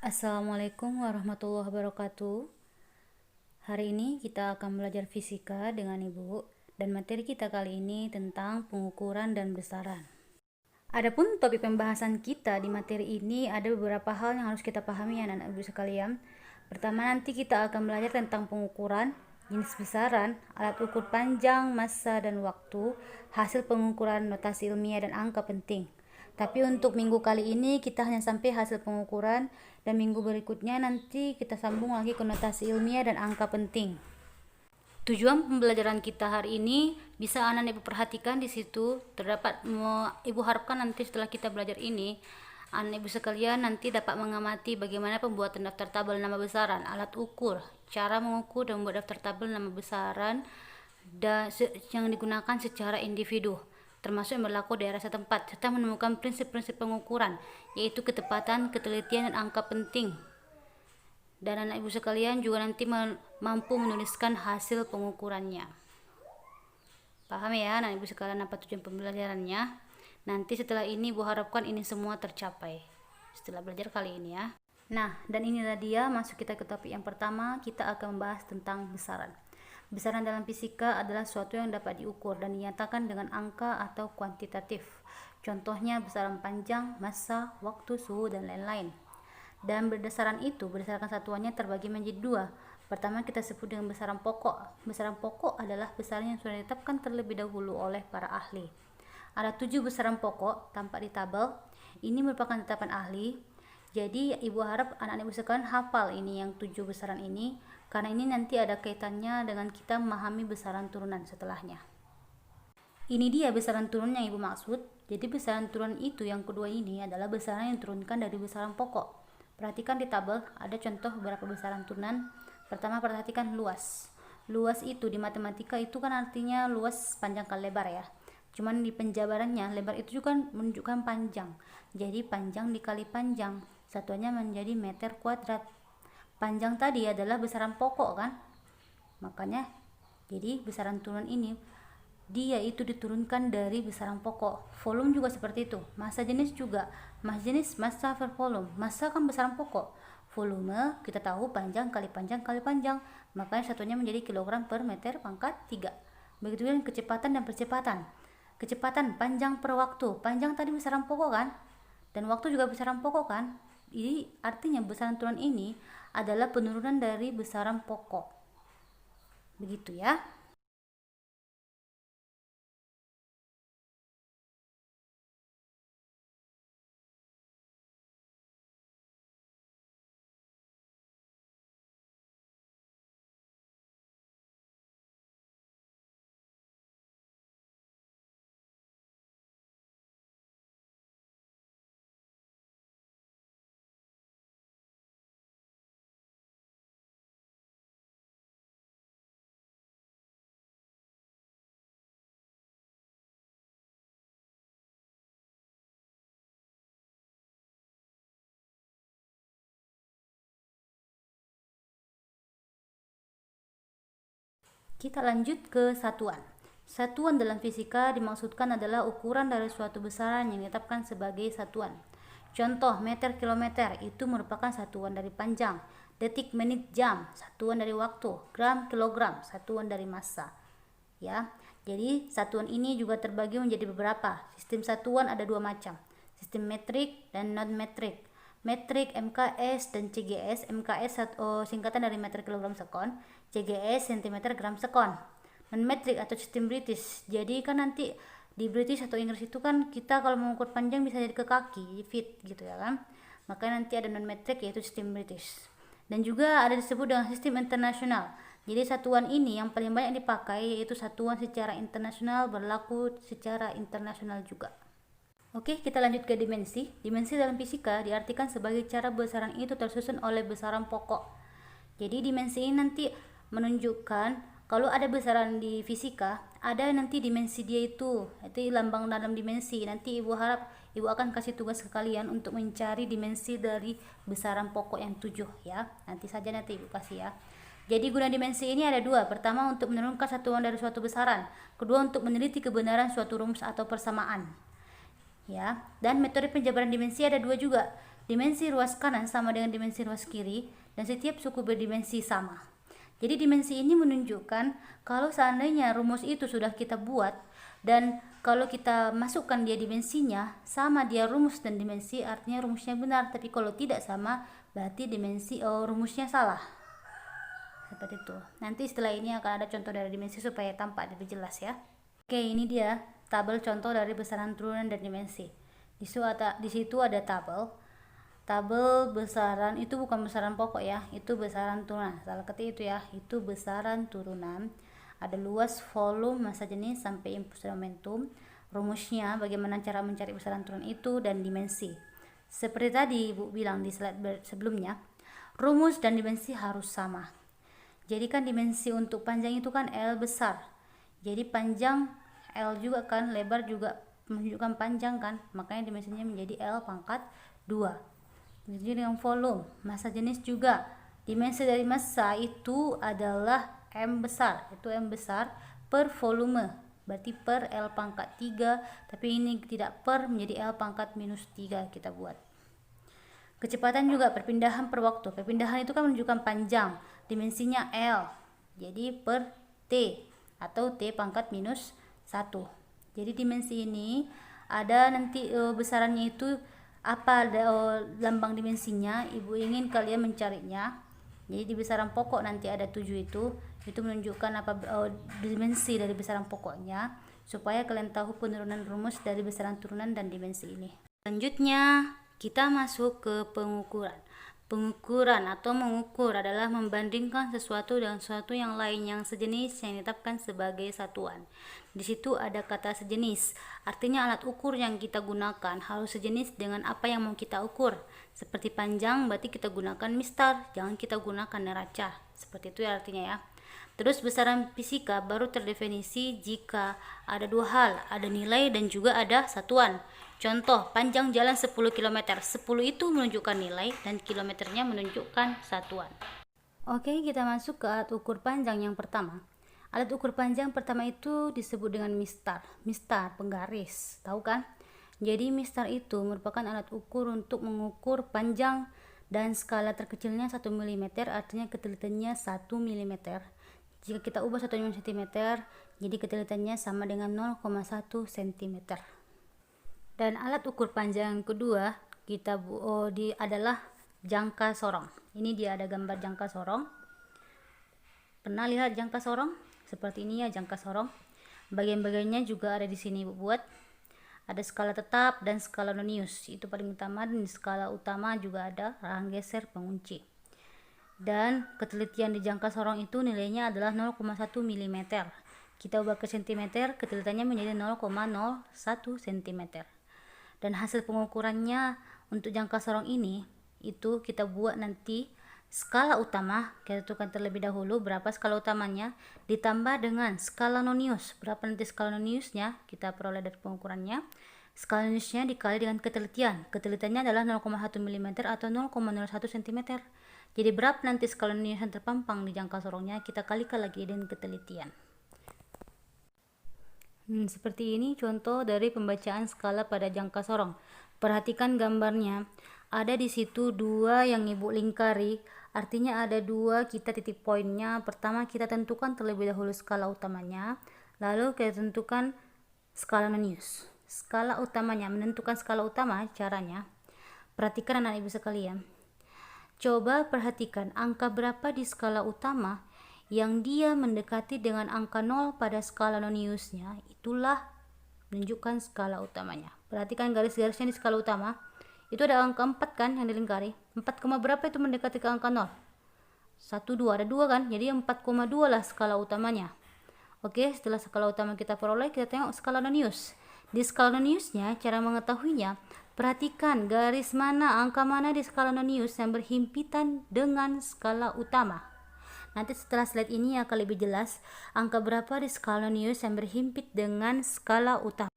Assalamualaikum warahmatullahi wabarakatuh. Hari ini kita akan belajar fisika dengan Ibu, dan materi kita kali ini tentang pengukuran dan besaran. Adapun topik pembahasan kita di materi ini ada beberapa hal yang harus kita pahami ya anak-anak Ibu sekalian. Pertama, nanti kita akan belajar tentang pengukuran, jenis besaran, alat ukur panjang, massa, dan waktu, hasil pengukuran, notasi ilmiah, dan angka penting. Tapi untuk minggu kali ini kita hanya sampai hasil pengukuran, dan minggu berikutnya nanti kita sambung lagi ke notasi ilmiah dan angka penting. Tujuan pembelajaran kita hari ini bisa anak-anak Ibu perhatikan di situ terdapat Ibu harapkan nanti setelah kita belajar ini anak Ibu sekalian nanti dapat mengamati bagaimana pembuatan daftar tabel nama besaran, alat ukur, cara mengukur dan membuat daftar tabel nama besaran dan yang digunakan secara individu, termasuk yang berlaku daerah setempat, serta menemukan prinsip-prinsip pengukuran, yaitu ketepatan, ketelitian, dan angka penting. Dan anak Ibu sekalian juga nanti mampu menuliskan hasil pengukurannya. Paham ya anak Ibu sekalian apa tujuan pembelajarannya? Nanti setelah ini Ibu harapkan ini semua tercapai setelah belajar kali ini ya. Nah, dan inilah dia masuk kita ke topik yang pertama. Kita akan membahas tentang besaran. Besaran dalam fisika adalah suatu yang dapat diukur dan dinyatakan dengan angka atau kuantitatif. Contohnya besaran panjang, massa, waktu, suhu, dan lain-lain. Dan berdasarkan itu, berdasarkan satuannya terbagi menjadi dua. Pertama kita sebut dengan besaran pokok. Besaran pokok adalah besaran yang sudah ditetapkan terlebih dahulu oleh para ahli. Ada 7 besaran pokok tampak di tabel. Ini merupakan tetapan ahli. Jadi Ibu harap anak-anak Ibu sekalian hafal ini yang 7 besaran ini, karena ini nanti ada kaitannya dengan kita memahami besaran turunan setelahnya. Ini dia besaran turun yang Ibu maksud. Jadi besaran turun itu yang kedua ini adalah besaran yang diturunkan dari besaran pokok. Perhatikan di tabel ada contoh beberapa besaran turunan. Pertama perhatikan luas. Luas itu di matematika itu kan artinya luas panjang kali lebar ya. Cuman di penjabarannya lebar itu juga menunjukkan panjang. Jadi panjang dikali panjang, satuannya menjadi meter kuadrat. Panjang tadi adalah besaran pokok kan? Makanya jadi besaran turun ini dia itu diturunkan dari besaran pokok. Volume juga seperti itu. Massa jenis juga. Massa jenis massa per volume. Massa kan besaran pokok. Volume kita tahu panjang kali panjang kali panjang. Makanya satunya menjadi kilogram per meter pangkat 3. Begitu dengan kecepatan dan percepatan. Kecepatan panjang per waktu. Panjang tadi besaran pokok kan? Dan waktu juga besaran pokok kan? Jadi artinya besaran turun ini adalah penurunan dari besaran pokok. Begitu ya. Kita lanjut ke satuan. Satuan dalam fisika dimaksudkan adalah ukuran dari suatu besaran yang ditetapkan sebagai satuan. Contoh meter kilometer itu merupakan satuan dari panjang, detik menit jam satuan dari waktu, gram kilogram satuan dari massa. Ya, jadi satuan ini juga terbagi menjadi beberapa. Sistem satuan ada dua macam, sistem metrik dan non metrik. Metrik MKS dan CGS. MKS singkatan dari meter kilogram sekon, CGS cm gram sekon. Non metrik atau sistem British. Jadi kan nanti di British atau Inggris itu kan kita kalau mengukur panjang bisa jadi ke kaki, feet gitu ya kan. Maka nanti ada non metrik yaitu sistem British. Dan juga ada disebut dengan sistem internasional. Jadi satuan ini yang paling banyak dipakai yaitu satuan secara internasional, berlaku secara internasional juga. Oke, kita lanjut ke dimensi. Dimensi dalam fisika diartikan sebagai cara besaran itu tersusun oleh besaran pokok. Jadi dimensi ini nanti menunjukkan kalau ada besaran di fisika, ada nanti dimensi dia itu lambang dalam dimensi. Nanti Ibu harap Ibu akan kasih tugas ke kalian untuk mencari dimensi dari besaran pokok yang 7 ya. Nanti saja nanti Ibu kasih ya. Jadi guna dimensi ini ada dua. Pertama untuk menurunkan satuan dari suatu besaran. Kedua untuk meneliti kebenaran suatu rumus atau persamaan. Ya, dan metode penjabaran dimensi ada dua juga. dimensi ruas kanan sama dengan dimensi ruas kiri, dan setiap suku berdimensi sama. Jadi dimensi ini menunjukkan kalau seandainya rumus itu sudah kita buat, dan kalau kita masukkan dia dimensinya sama dia rumus dan dimensi, artinya rumusnya benar. Tapi kalau tidak sama, berarti rumusnya salah. Seperti itu. Nanti setelah ini akan ada contoh dari dimensi supaya tampak lebih jelas ya. Oke, ini dia tabel contoh dari besaran turunan dan dimensi. Di situ ada tabel besaran, itu bukan besaran pokok ya, itu besaran turunan. Salah ketik itu ya, itu besaran turunan. Ada luas, volume, massa jenis sampai impuls dan momentum. Rumusnya, bagaimana cara mencari besaran turunan itu, dan dimensi. Seperti tadi Ibu bilang di slide sebelumnya, rumus dan dimensi harus sama. Jadi kan dimensi untuk panjang itu kan L besar. Jadi panjang L juga kan, lebar juga menunjukkan panjang kan, makanya dimensinya menjadi L pangkat 2. Jadi dengan volume, massa jenis juga. Dimensi dari massa itu adalah M besar, itu M besar per volume, berarti per L pangkat 3, tapi ini tidak per, menjadi L pangkat minus 3 kita buat. Kecepatan juga perpindahan per waktu. Perpindahan itu kan menunjukkan panjang, dimensinya L, jadi per T atau T pangkat minus 1. Jadi dimensi ini ada nanti besarannya itu apa, lambang dimensinya. Ibu ingin kalian mencarinya. Jadi di besaran pokok nanti ada 7 itu menunjukkan apa dimensi dari besaran pokoknya, supaya kalian tahu penurunan rumus dari besaran turunan dan dimensi ini. Selanjutnya kita masuk ke pengukuran. Pengukuran atau mengukur adalah membandingkan sesuatu dengan sesuatu yang lain yang sejenis yang ditetapkan sebagai satuan. Di situ ada kata sejenis, artinya alat ukur yang kita gunakan harus sejenis dengan apa yang mau kita ukur. Seperti panjang berarti kita gunakan mistar, jangan kita gunakan neraca. Seperti itu ya artinya ya. Terus besaran fisika baru terdefinisi jika ada dua hal, ada nilai dan juga ada satuan. Contoh, panjang jalan 10 km. 10 itu menunjukkan nilai dan kilometernya menunjukkan satuan. Oke, kita masuk ke alat ukur panjang yang pertama. Alat ukur panjang pertama itu disebut dengan mistar. Mistar, penggaris. Tahu kan? Jadi mistar itu merupakan alat ukur untuk mengukur panjang dan skala terkecilnya 1 mm, artinya ketelitiannya 1 mm. Jika kita ubah 1 cm, jadi ketelitiannya sama dengan 0,1 cm. Dan alat ukur panjang yang kedua adalah jangka sorong. Ini dia ada gambar jangka sorong. Pernah lihat jangka sorong? Seperti ini ya jangka sorong. Bagian-bagiannya juga ada di sini Ibu buat. Ada skala tetap dan skala nonius. Itu paling utama, dan di skala utama juga ada rahang geser pengunci. Dan ketelitian di jangka sorong itu nilainya adalah 0,1 mm. Kita ubah ke cm, ketelitiannya menjadi 0,01 cm. Dan hasil pengukurannya untuk jangka sorong ini itu kita buat nanti skala utama, kita tentukan terlebih dahulu berapa skala utamanya, ditambah dengan skala nonius. Berapa nanti skala noniusnya kita peroleh dari pengukurannya. Skala noniusnya dikali dengan ketelitian. Ketelitiannya adalah 0,1 mm atau 0,01 cm. Jadi berapa nanti skala nonius yang terpampang di jangka sorongnya, kita kalikan lagi dengan ketelitian. Seperti ini contoh dari pembacaan skala pada jangka sorong. Perhatikan gambarnya. Ada di situ dua yang Ibu lingkari, artinya ada dua kita titik poinnya. Pertama kita tentukan terlebih dahulu skala utamanya, lalu kita tentukan skala nonius. Skala utamanya, menentukan skala utama caranya. Perhatikan anak Ibu sekalian. Coba perhatikan angka berapa di skala utama yang dia mendekati dengan angka 0 pada skala noniusnya, itulah menunjukkan skala utamanya. Perhatikan garis-garisnya di skala utama. Itu ada angka 4 kan yang dilingkari. 4, berapa itu mendekati ke angka 0? 1, 2, ada 2 kan? Jadi 4,2 lah skala utamanya. Oke, setelah skala utama kita peroleh, kita tengok skala nonius. Di skala noniusnya, cara mengetahuinya, perhatikan garis mana, angka mana di skala nonius yang berhimpitan dengan skala utama. Nanti setelah slide ini akan lebih jelas angka berapa di skala nonius yang berhimpit dengan skala utama.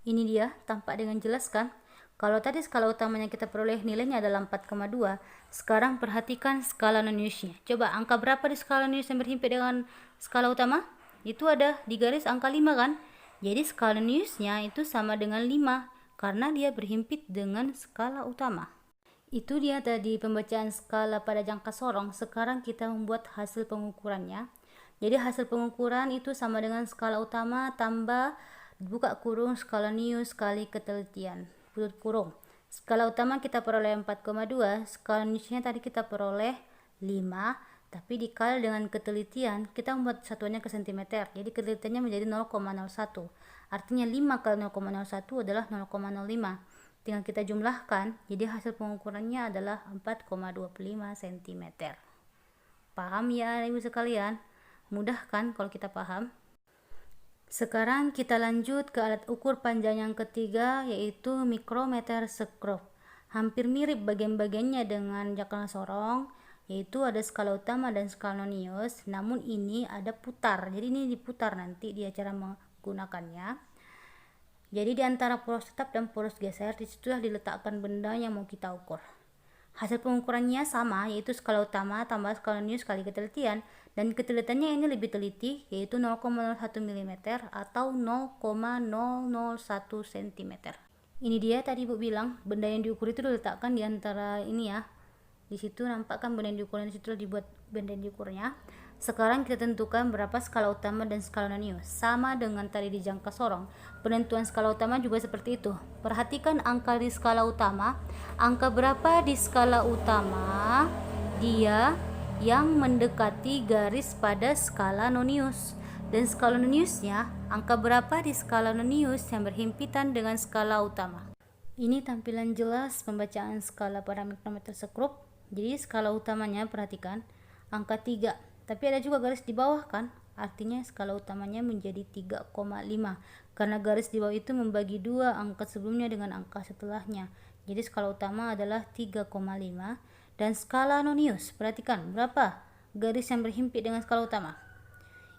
Ini dia, tampak dengan jelas kan? Kalau tadi skala utamanya kita peroleh nilainya adalah 4,2, sekarang perhatikan skala noniusnya. Coba angka berapa di skala nonius yang berhimpit dengan skala utama? Itu ada di garis angka 5 kan? Jadi skala noniusnya itu sama dengan 5 karena dia berhimpit dengan skala utama. Itu dia tadi pembacaan skala pada jangka sorong. Sekarang kita membuat hasil pengukurannya. Jadi hasil pengukuran itu sama dengan skala utama tambah buka kurung skala news kali ketelitian tutup kurung. Skala utama kita peroleh 4,2, skala newsnya tadi kita peroleh 5, tapi dikali dengan ketelitian kita membuat satuannya ke sentimeter. Jadi ketelitiannya menjadi 0,01. Artinya 5 kali 0,01 adalah 0,05. Tinggal kita jumlahkan, jadi hasil pengukurannya adalah 4,25 cm. Paham ya ibu sekalian? Mudah kan kalau kita paham? Sekarang kita lanjut ke alat ukur panjang yang ketiga, yaitu mikrometer skrup. Hampir mirip bagian-bagiannya dengan jangka sorong, yaitu ada skala utama dan skala nonius, namun ini ada putar. Jadi ini diputar nanti dia cara menggunakannya. Jadi di antara poros tetap dan poros geser, disitulah diletakkan benda yang mau kita ukur. Hasil pengukurannya sama, yaitu skala utama tambah skala news kali ketelitian, dan ketelitiannya ini lebih teliti, yaitu 0,01 mm atau 0,001 cm. Ini dia tadi ibu bilang, benda yang diukur itu diletakkan di antara ini ya. Di situ nampak kan benda yang diukur, di situ dibuat benda yang diukurnya. Sekarang kita tentukan berapa skala utama dan skala nonius. Sama dengan tadi di jangka sorong, penentuan skala utama juga seperti itu. Perhatikan angka di skala utama. Angka berapa di skala utama? Dia yang mendekati garis pada skala nonius. Dan skala noniusnya, angka berapa di skala nonius yang berhimpitan dengan skala utama. Ini tampilan jelas pembacaan skala pada mikrometer skrup. Jadi skala utamanya perhatikan angka 3. Tapi ada juga garis di bawah kan, artinya skala utamanya menjadi 3,5 karena garis di bawah itu membagi dua angka sebelumnya dengan angka setelahnya. Jadi skala utama adalah 3,5 dan skala nonius perhatikan berapa garis yang berhimpit dengan skala utama.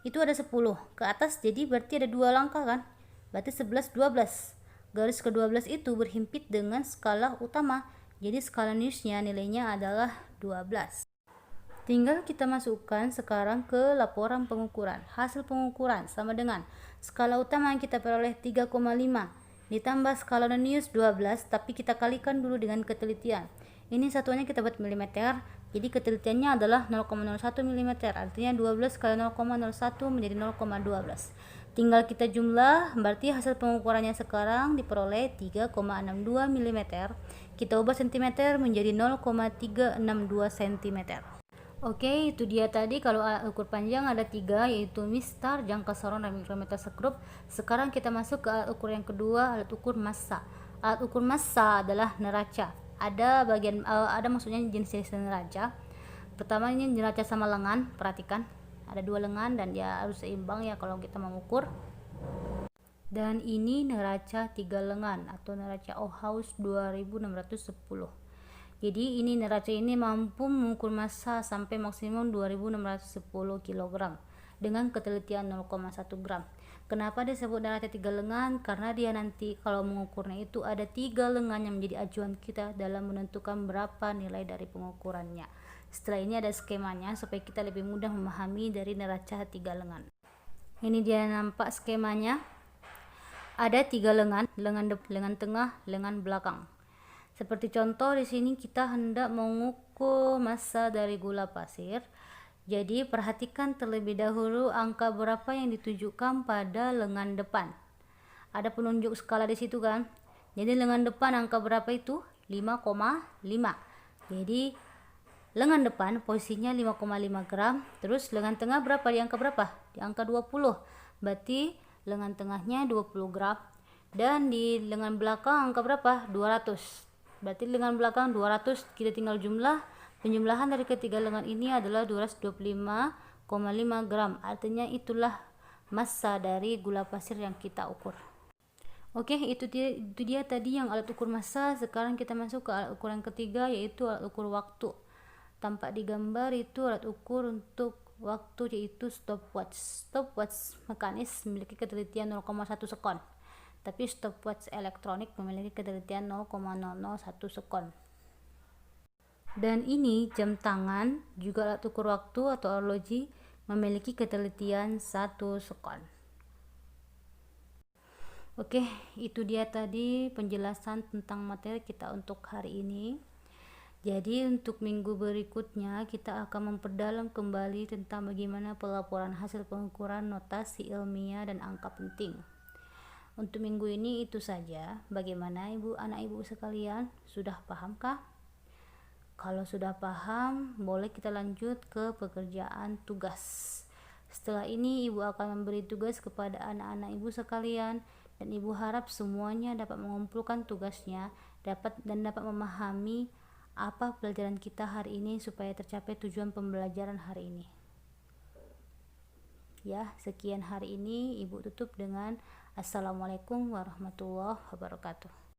Itu ada 10 ke atas, jadi berarti ada dua langkah kan, berarti 11, 12. Garis ke-12 itu berhimpit dengan skala utama, jadi skala noniusnya nilainya adalah 12. Tinggal kita masukkan sekarang ke laporan pengukuran. Hasil pengukuran sama dengan skala utama yang kita peroleh 3,5 ditambah skala nonius 12, tapi kita kalikan dulu dengan ketelitian. Ini satuannya kita buat milimeter, jadi ketelitiannya adalah 0,01 mm, artinya 12 kali 0,01 menjadi 0,12. Tinggal kita jumlah, berarti hasil pengukurannya sekarang diperoleh 3,62 mm. Kita ubah cm menjadi 0,362 cm. Oke, itu dia tadi kalau alat ukur panjang ada 3, yaitu mistar, jangka sorong, dan mikrometer skrup. Sekarang kita masuk ke alat ukur yang kedua, alat ukur massa. Alat ukur massa adalah neraca. Ada maksudnya jenis-jenis neraca. Pertama ini neraca sama lengan, perhatikan. Ada dua lengan dan dia harus seimbang ya kalau kita mengukur. Dan ini neraca 3 lengan atau neraca Ohaus 2610. Jadi ini neraca ini mampu mengukur massa sampai maksimum 2610 kg dengan ketelitian 0,1 gram. Kenapa disebut neraca 3 lengan? Karena dia nanti kalau mengukurnya itu ada 3 lengan yang menjadi acuan kita dalam menentukan berapa nilai dari pengukurannya. Setelah ini ada skemanya supaya kita lebih mudah memahami dari neraca 3 lengan. Ini dia nampak skemanya. Ada 3 lengan, lengan tengah, lengan belakang. Seperti contoh di sini kita hendak mengukur massa dari gula pasir. Jadi perhatikan terlebih dahulu angka berapa yang ditujukan pada lengan depan. Ada penunjuk skala di situ kan. Jadi lengan depan angka berapa itu? 5,5. Jadi lengan depan posisinya 5,5 gram. Terus lengan tengah berapa? Di angka berapa? Di angka 20. Berarti lengan tengahnya 20 gram. Dan di lengan belakang angka berapa? 200. Berarti lengan belakang 200, kita tinggal penjumlahan dari ketiga lengan ini adalah 225,5 gram. Artinya itulah massa dari gula pasir yang kita ukur. Oke, itu dia tadi yang alat ukur massa. Sekarang kita masuk ke alat ukur yang ketiga, yaitu alat ukur waktu. Tampak di gambar itu alat ukur untuk waktu, yaitu stopwatch. Stopwatch mekanis memiliki ketelitian 0,1 sekon. Tapi stopwatch elektronik memiliki ketelitian 0,001 sekon. Dan ini jam tangan, juga alat ukur waktu atau arloji, memiliki ketelitian 1 sekon. Oke, itu dia tadi penjelasan tentang materi kita untuk hari ini. Jadi untuk minggu berikutnya kita akan memperdalam kembali tentang bagaimana pelaporan hasil pengukuran notasi ilmiah dan angka penting. Untuk minggu ini itu saja. Bagaimana anak ibu sekalian? Sudah pahamkah? Kalau sudah paham, boleh kita lanjut ke pekerjaan tugas. Setelah ini ibu akan memberi tugas kepada anak-anak ibu sekalian, dan ibu harap semuanya dapat mengumpulkan tugasnya dapat memahami apa pelajaran kita hari ini supaya tercapai tujuan pembelajaran hari ini. Ya, sekian hari ini ibu tutup dengan Assalamualaikum warahmatullahi wabarakatuh.